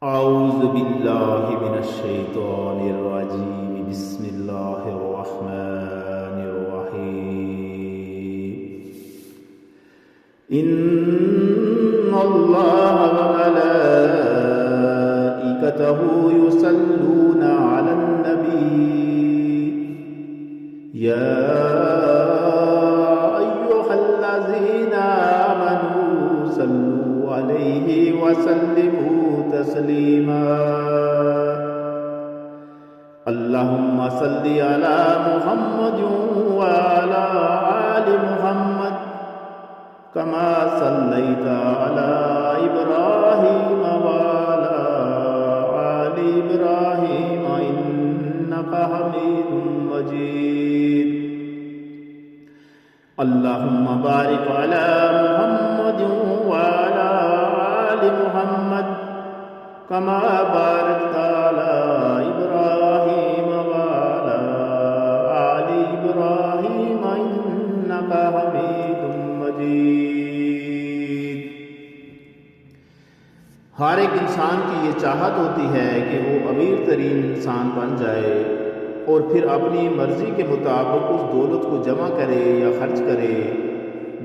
औज़ु बिल्लाहि मिनश शैतानिर रजीम बिस्मिल्लाहिर रहमानिर रहीम इन्नल्लाह व मलाइकतहु युसल्लूना अलन नबी या अय्युहल्लज़ीना आमनू सल्लू अलैहि व सल्लिमू तस्लीमा। अल्लाहुम्मा सल्लि अला मुहम्मद व अला आलि मुहम्मद कमा सल्लैता अला इब्राहीम व अला आलि इब्राहीम इन्नका हमीदुम मजीद। अल्लाहुम्मा बारिक अला मुहम्मद व अला आलि मुहम्मद कमा बारकता अला इब्राहीम व अला आलि इब्राहीम इन्नका हमीदुम मजीद। हर एक इंसान की ये चाहत होती है कि वो अमीर तरीन इंसान बन जाए और फिर अपनी मर्ज़ी के मुताबिक उस दौलत को जमा करे या खर्च करे।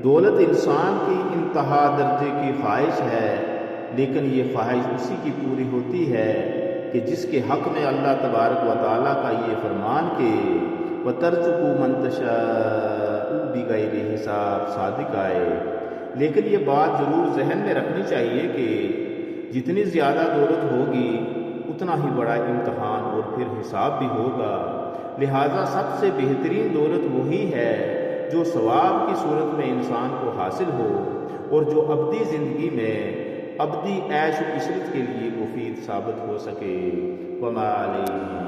दौलत इंसान की इंतहा दर्जे की ख्वाहिश है, लेकिन ये ख्वाहिश उसी की पूरी होती है कि जिसके हक़ में अल्लाह तबारक व तआला का ये फरमान के व तर्ज़ुक़ु मन तशाअ बिग़ैरि हिसाब सादिक आए। लेकिन ये बात ज़रूर जहन में रखनी चाहिए कि जितनी ज़्यादा दौलत होगी उतना ही बड़ा इम्तहान और फिर हिसाब भी होगा। लिहाजा सबसे बेहतरीन दौलत वही है जो सवाब की सूरत में इंसान को हासिल हो और जो अब्दी ज़िंदगी में अब्दी ऐश व इशरत के लिए मुफीद साबित हो सके। वमा अलैना